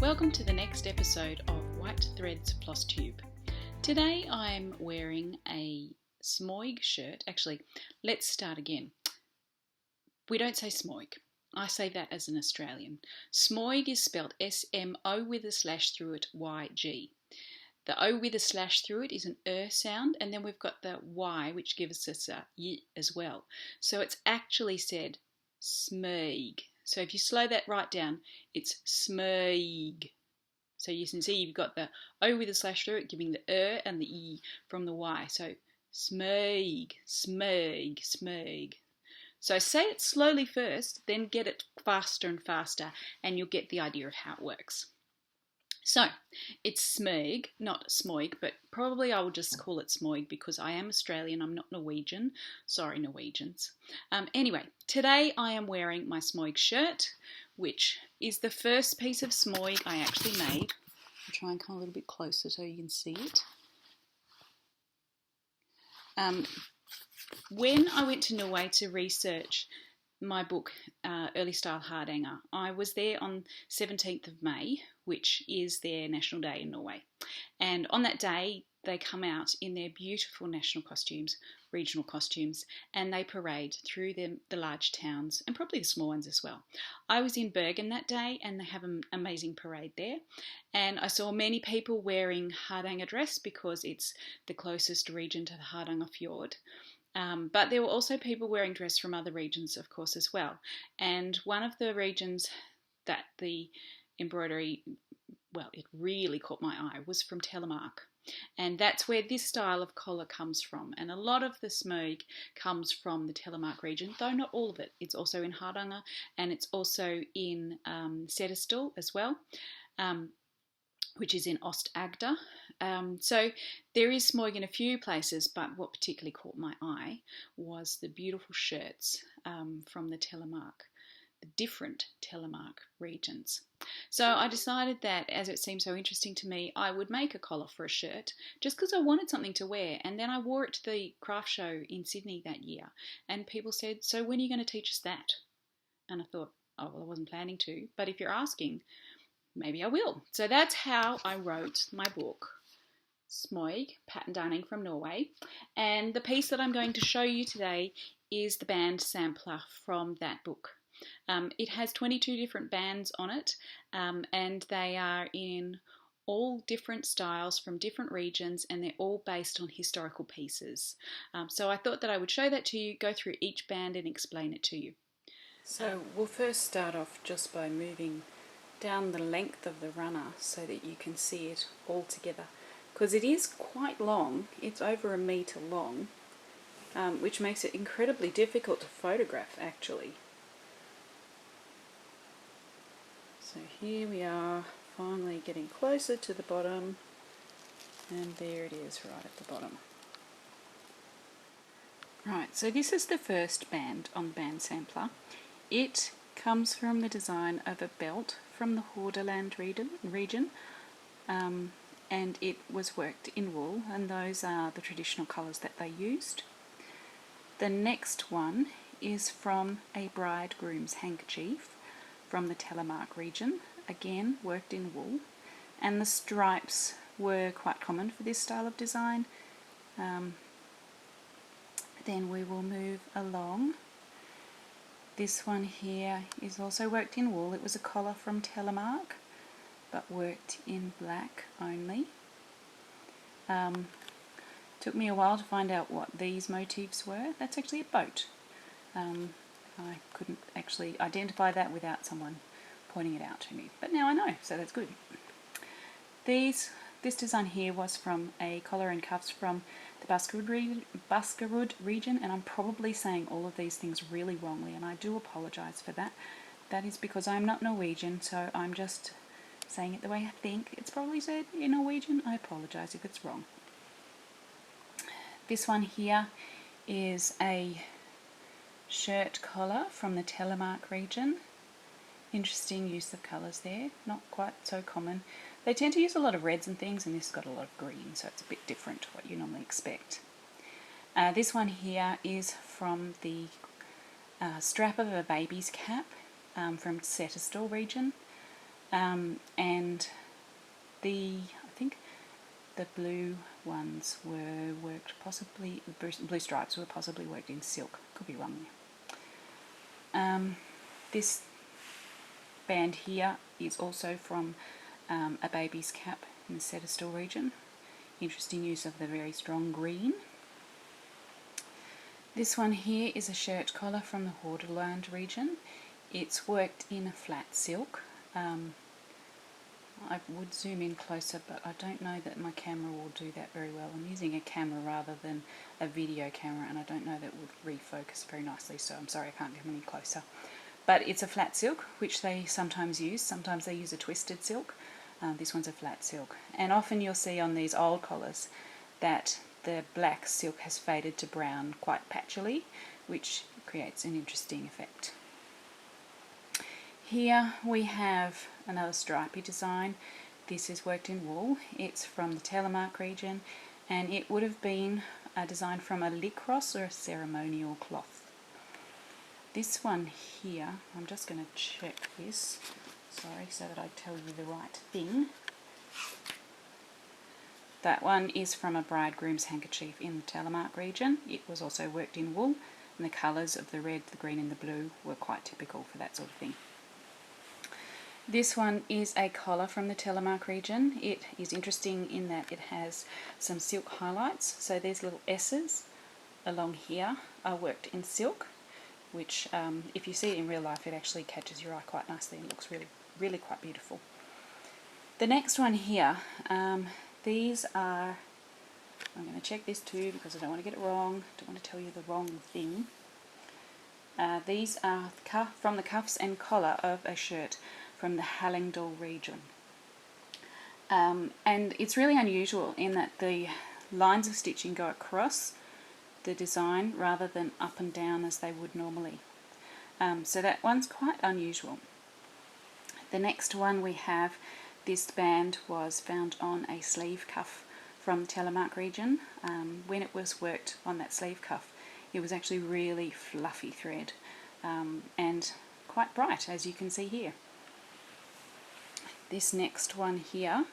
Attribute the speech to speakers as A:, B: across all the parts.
A: Welcome to the next episode of White Threads FlossTube. Today I'm wearing a Smøyg shirt. Actually, let's start again. We don't say Smøyg. I say that as an Australian. Smøyg is spelled S-M-O with a slash through it, Y-G. The O with a slash through it is an sound, and then we've got the Y, which gives us a Y as well. So it's actually said Smøyg. So if you slow that right down, it's Smøyg. So you can see you've got the O with a slash through it, giving the and the E from the Y. So Smøyg, Smøyg, Smøyg. So say it slowly first, then get it faster and faster, and you'll get the idea of how it works. So, it's Smøyg, not Smøyg, but probably I will just call it Smøyg because I am Australian, I'm not Norwegian. Sorry, Norwegians. Anyway, today I am wearing my Smøyg shirt, which is the first piece of Smøyg I actually made. I'll try and come a little bit closer so you can see it. When I went to Norway to research my book, Early Style Hardanger, I was there on 17th of May, which is their national day in Norway. And on that day, they come out in their beautiful national costumes, regional costumes, and they parade through the large towns and probably the small ones as well. I was in Bergen that day and they have an amazing parade there. And I saw many people wearing Hardanger dress because it's the closest region to the Hardanger fjord. But there were also people wearing dress from other regions, of course, as well. And one of the regions that the embroidery, well, it really caught my eye, was from Telemark. And that's where this style of collar comes from. And a lot of the Smøyg comes from the Telemark region, though not all of it. It's also in Hardanger and it's also in Setesdal as well. Which is in Ost-Agder. So there is Smøyg in a few places, but what particularly caught my eye was the beautiful shirts from the Telemark, the different Telemark regions. So I decided that as it seemed so interesting to me, I would make a collar for a shirt just because I wanted something to wear. And then I wore it to the craft show in Sydney that year. And people said, so when are you going to teach us that? And I thought, oh, well, I wasn't planning to, but if you're asking, maybe I will. So that's how I wrote my book, Smøyg, Pattern Darning from Norway. And the piece that I'm going to show you today is the band sampler from that book. It has 22 different bands on it, and they are in all different styles from different regions, and they're all based on historical pieces. So I thought that I would show that to you, go through each band and explain it to you. So we'll first start off just by moving down the length of the runner so that you can see it all together, because it is quite long. It's over a metre long, which makes it incredibly difficult to photograph actually. So here we are, finally getting closer to the bottom, and there it is right at the bottom. Right, so this is the first band on the band sampler. It comes from the design of a belt from the Hordaland region, and it was worked in wool, and those are the traditional colours that they used. The next one is from a bridegroom's handkerchief from the Telemark region, again worked in wool, and the stripes were quite common for this style of design. Then we will move along. This one here is also worked in wool. It was a collar from Telemark, but worked in black only. Took me a while to find out what these motifs were. That's actually a boat. I couldn't actually identify that without someone pointing it out to me, but now I know, so that's good. This design here was from a collar and cuffs from the Buskerud region, and I'm probably saying all of these things really wrongly, and I do apologise for that. That is because I'm not Norwegian, so I'm just saying it the way I think it's probably said in Norwegian. I apologise if it's wrong. This one here is a shirt collar from the Telemark region. Interesting use of colours there, not quite so common. They tend to use a lot of reds and things, and this has got a lot of green, so it's a bit different to what you normally expect. This one here is from the strap of a baby's cap from Setesdal region. and I think the blue ones were worked possibly, the blue stripes were possibly worked in silk. Could be wrong there. This band here is also from a baby's cap in the Setestal region. Interesting use of the very strong green. This one here is a shirt collar from the Hordaland region. It's worked in a flat silk. I would zoom in closer, but I don't know that my camera will do that very well. I'm using a camera rather than a video camera, and I don't know that it would refocus very nicely, so I'm sorry I can't come any closer. But it's a flat silk, which they sometimes use. Sometimes they use a twisted silk. This one's a flat silk. And often you'll see on these old collars that the black silk has faded to brown quite patchily, which creates an interesting effect. Here we have another stripy design. This is worked in wool. It's from the Telemark region, and it would have been a design from a lycros or a ceremonial cloth. This one here, I'm just going to check this, sorry, so that I tell you the right thing. That one is from a bridegroom's handkerchief in the Telemark region. It was also worked in wool, and the colours of the red, the green and the blue were quite typical for that sort of thing. This one is a collar from the Telemark region. It is interesting in that it has some silk highlights. So these little S's along here are worked in silk, which if you see it in real life, it actually catches your eye quite nicely and looks really, really quite beautiful. The next one here, these are, I'm going to check this too because I don't want to get it wrong, don't want to tell you the wrong thing. These are from the cuffs and collar of a shirt from the Hallingdal region. And it's really unusual in that the lines of stitching go across the design rather than up and down as they would normally. So that one's quite unusual. The next one we have, this band was found on a sleeve cuff from the Telemark region. When it was worked on that sleeve cuff, it was actually really fluffy thread and quite bright, as you can see here. This next one here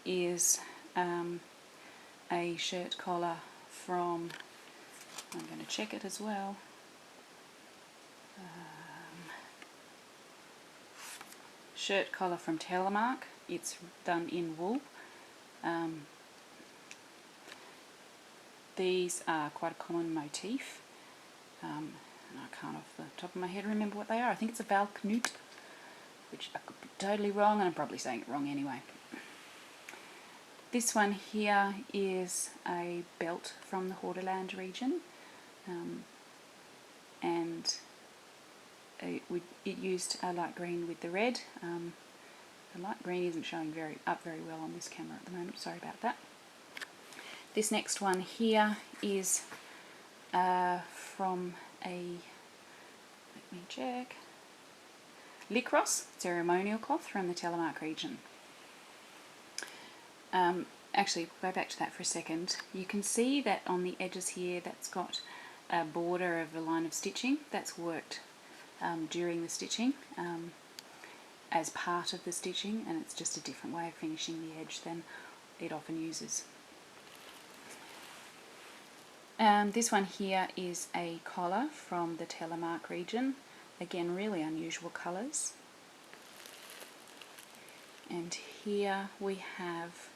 A: is a shirt collar from, I'm going to check it as well, shirt collar from Telemark. It's done in wool. These are quite a common motif, and I can't off the top of my head remember what they are. I think it's a Valknut, which I could be totally wrong, and I'm probably saying it wrong anyway. This one here is a belt from the Hordaland region, and it used a light green with the red. The light green isn't showing very well on this camera at the moment, sorry about that. This next one here is from a, let me check, lycros, ceremonial cloth from the Telemark region. Actually, go back to that for a second. You can see that on the edges here that's got a border of a line of stitching. That's worked during the stitching as part of the stitching, and it's just a different way of finishing the edge than it often uses. This one here is a collar from the Telemark region. Again, really unusual colours. And here we have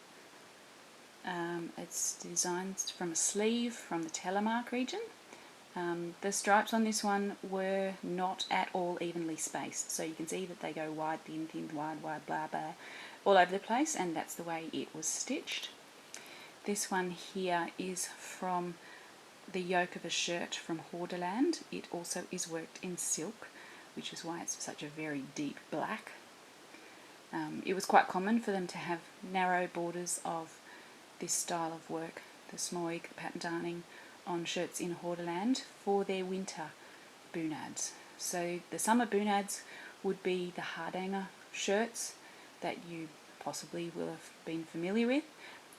A: it's designed from a sleeve from the Telemark region. The stripes on this one were not at all evenly spaced, so you can see that they go wide, thin, thin, wide, wide, blah, blah, all over the place, and that's the way it was stitched. This one here is from the yoke of a shirt from Hordaland. It also is worked in silk, which is why it's such a very deep black. It was quite common for them to have narrow borders of this style of work, the Smøyg, the pattern darning, on shirts in Hordaland for their winter bunads. So the summer bunads would be the Hardanger shirts that you possibly will have been familiar with,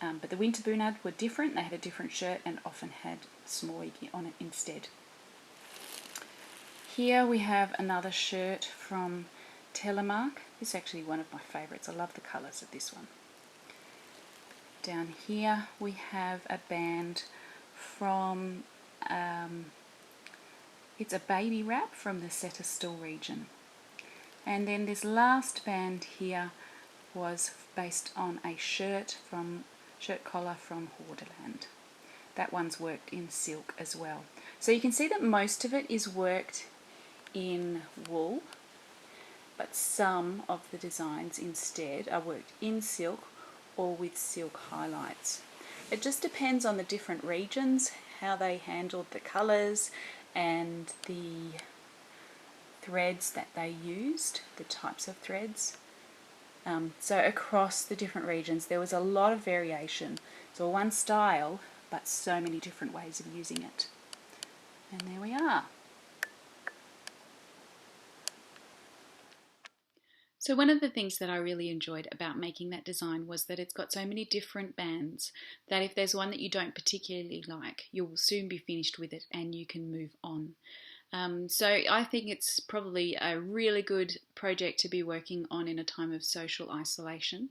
A: but the winter bunad were different. They had a different shirt and often had Smøyg on it instead. Here we have another shirt from telemark. This is actually one of my favourites. I love the colours of this one. Down here we have a band from, it's a baby wrap from the Setestal region. And then this last band here was based on a shirt collar from Hordaland. That one's worked in silk as well. So you can see that most of it is worked in wool, but some of the designs instead are worked in silk or with silk highlights. It just depends on the different regions, how they handled the colours and the threads that they used, the types of threads. So across the different regions there was a lot of variation. So one style, but so many different ways of using it. And there we are. So one of the things that I really enjoyed about making that design was that it's got so many different bands that if there's one that you don't particularly like, you will soon be finished with it and you can move on. So I think it's probably a really good project to be working on in a time of social isolation,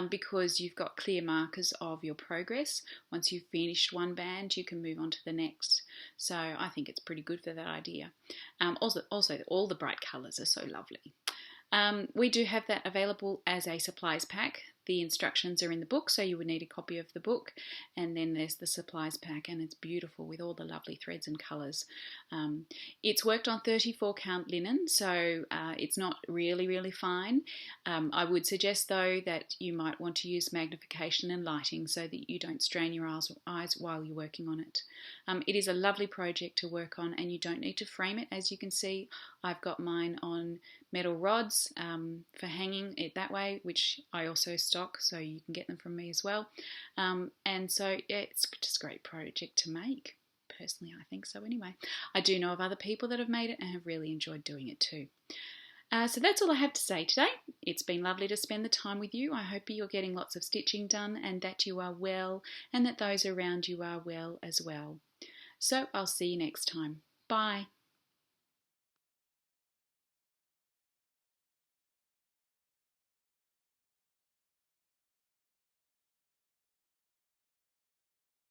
A: because you've got clear markers of your progress. Once you've finished one band, you can move on to the next. So I think it's pretty good for that idea. Also, all the bright colours are so lovely. We do have that available as a supplies pack. The instructions are in the book, so you would need a copy of the book, and then there's the supplies pack, and it's beautiful with all the lovely threads and colours. It's worked on 34 count linen, so it's not really fine. I would suggest though that you might want to use magnification and lighting so that you don't strain your eyes while you're working on it. It is a lovely project to work on, and you don't need to frame it. As you can see, I've got mine on metal rods for hanging it that way, which I also stock, so you can get them from me as well. And so yeah, it's just a great project to make. Personally, I think so anyway. I do know of other people that have made it and have really enjoyed doing it too. So that's all I have to say today. It's been lovely to spend the time with you. I hope you're getting lots of stitching done and that you are well, and that those around you are well as well. So I'll see you next time. Bye.